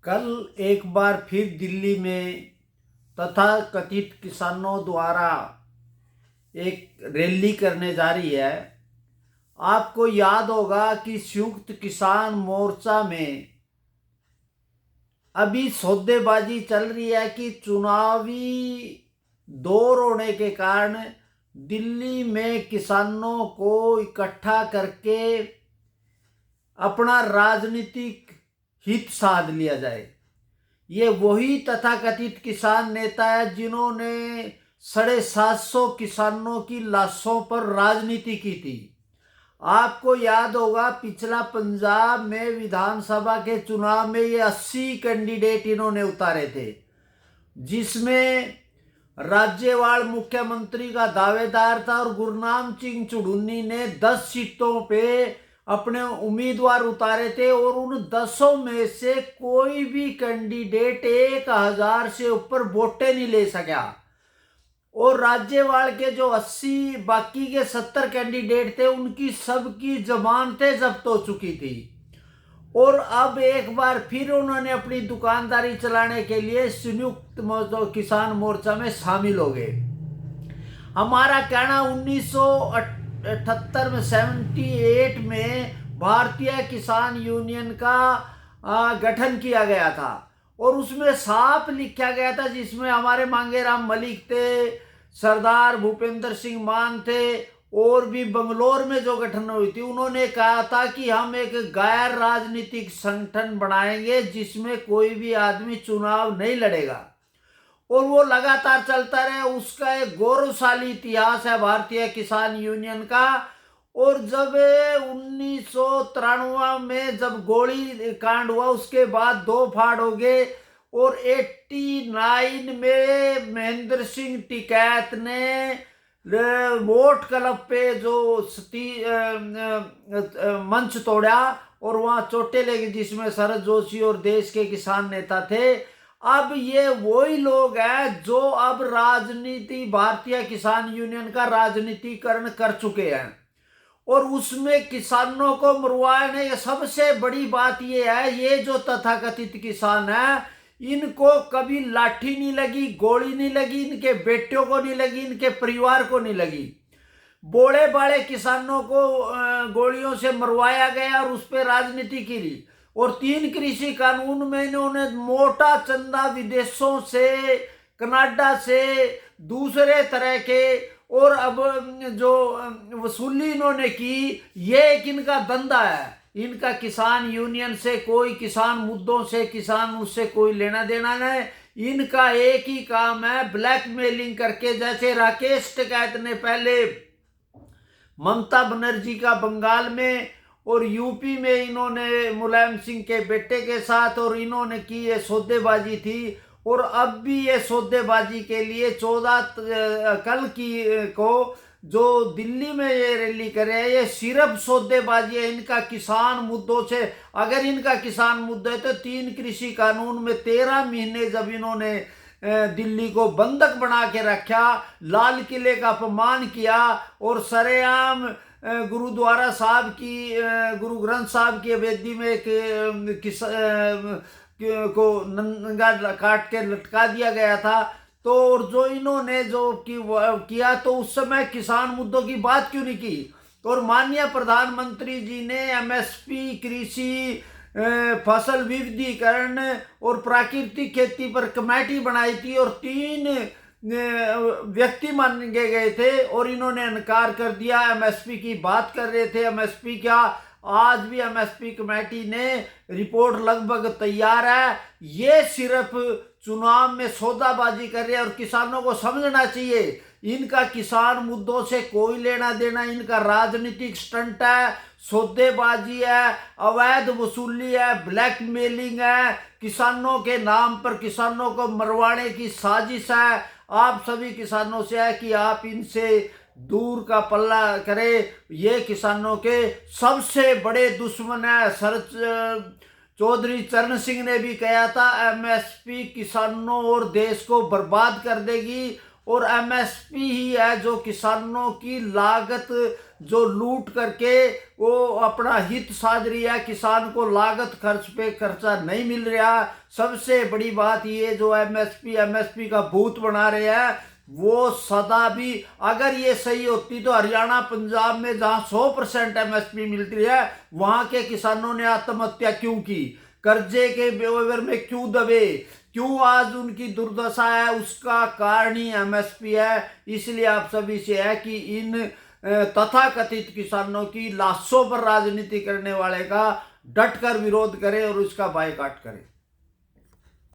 कल एक बार फिर दिल्ली में तथाकथित किसानों द्वारा एक रैली करने जा रही है। आपको याद होगा कि संयुक्त किसान मोर्चा में अभी सौदेबाजी चल रही है कि चुनावी दौर होने के कारण दिल्ली में किसानों को इकट्ठा करके अपना राजनीतिक हित साध लिया जाए। ये वही तथाकथित किसान नेता है जिन्होंने 750 किसानों की लाशों पर राजनीति की थी। आपको याद होगा पिछला पंजाब में विधानसभा के चुनाव में ये 80 कैंडिडेट इन्होंने उतारे थे, जिसमें राज्यपाल मुख्यमंत्री का दावेदार था और गुरनाम सिंह चुड़ूनी ने 10 सीटों पे अपने उम्मीदवार उतारे थे और उन 10 में से कोई भी कैंडिडेट 1000 से ऊपर वोटें नहीं ले सका और राज्यपाल के जो 80 बाकी के 70 कैंडिडेट थे उनकी सबकी जमानतें जब्त हो चुकी थी और अब एक बार फिर उन्होंने अपनी दुकानदारी चलाने के लिए संयुक्त किसान मोर्चा में शामिल हो गए। हमारा कहना 1978 में 78 में भारतीय किसान यूनियन का गठन किया गया था और उसमें साफ लिखा गया था, जिसमें हमारे मांगेराम मलिक थे, सरदार भूपेंद्र सिंह मान थे और भी बंगलोर में जो गठन हुई थी, उन्होंने कहा था कि हम एक गैर राजनीतिक संगठन बनाएंगे जिसमें कोई भी आदमी चुनाव नहीं लड़ेगा और वो लगातार चलता रहे। उसका एक गौरवशाली इतिहास है भारतीय किसान यूनियन का। और जब 1993 में जब गोली कांड हुआ उसके बाद दो फाड़ हो गए और 89 में महेंद्र सिंह टिकैत ने वोट क्लब पे जो मंच तोड़ा और वहां चोटें लगी, जिसमें शरद जोशी और देश के किसान नेता थे। अब ये वही लोग हैं जो अब राजनीति भारतीय किसान यूनियन का राजनीतिकरण कर चुके हैं और उसमें किसानों को मरवाने। सबसे बड़ी बात ये है, ये जो तथाकथित किसान है इनको कभी लाठी नहीं लगी, गोली नहीं लगी, इनके बेटियों को नहीं लगी, इनके परिवार को नहीं लगी। बोले बाले किसानों को गोलियों से मरवाया गया और उस पर राजनीति की। और 3 कृषि कानून में इन्होंने मोटा चंदा विदेशों से, कनाडा से, दूसरे तरह के और अब जो वसूली इन्होंने की, ये एक इनका धंधा है। इनका किसान यूनियन से कोई, किसान मुद्दों से, किसान उससे कोई लेना देना नहीं। इनका एक ही काम है, ब्लैकमेलिंग करके, जैसे राकेश टिकैत ने पहले ममता बनर्जी का बंगाल में और यूपी में इन्होंने मुलायम सिंह के बेटे के साथ और इन्होंने की ये सौदेबाजी थी। और अब भी ये सौदेबाजी के लिए 14 कल की को जो दिल्ली में ये रैली करे, ये सिर्फ सौदेबाजी है। इनका किसान मुद्दों से, अगर इनका किसान मुद्दे तो 3 कृषि कानून में 13 महीने जब इन्होंने दिल्ली को बंधक बना के रखा, लाल किले का अपमान किया और सरेआम गुरुद्वारा साहब की, गुरु ग्रंथ साहब की वेदी में को नंगा काट के लटका दिया गया था। तो और जो इन्होंने जो किया तो उस समय किसान मुद्दों की बात क्यों नहीं की। और माननीय प्रधानमंत्री जी ने एमएसपी, कृषि, फसल विविधीकरण और प्राकृतिक खेती पर कमेटी बनाई थी और 3 व्यक्ति माने गए थे और इन्होंने इनकार कर दिया। एमएसपी की बात कर रहे थे, एमएसपी क्या, आज भी एमएसपी कमेटी ने रिपोर्ट लगभग तैयार है। ये सिर्फ चुनाव में सौदाबाजी कर रहे हैं और किसानों को समझना चाहिए इनका किसान मुद्दों से कोई लेना देना, इनका राजनीतिक स्टंट है, सौदेबाजी है, अवैध वसूली है, ब्लैकमेलिंग है, किसानों के नाम पर किसानों को मरवाने की साजिश है। आप सभी किसानों से है कि आप इनसे दूर का पल्ला करें। ये किसानों के सबसे बड़े दुश्मन है। शरद चौधरी चरण सिंह ने भी कहा था एमएसपी किसानों और देश को बर्बाद कर देगी और एमएसपी ही है जो किसानों की लागत जो लूट करके वो अपना हित साध रही है। किसान को लागत खर्च पे खर्चा नहीं मिल रहा। सबसे बड़ी बात ये जो एमएसपी का भूत बना रहे हैं वो सदा भी, अगर ये सही होती तो हरियाणा पंजाब में जहां 100% एमएसपी मिलती है वहां के किसानों ने आत्महत्या क्यों की, कर्जे के बेवर में क्यों दबे, क्यों आज उनकी दुर्दशा है, उसका कारण ही एमएसपी है। इसलिए आप सभी से है कि इन तथाकथित किसानों की लाशों पर राजनीति करने वाले का डटकर विरोध करें और उसका बायकॉट करें।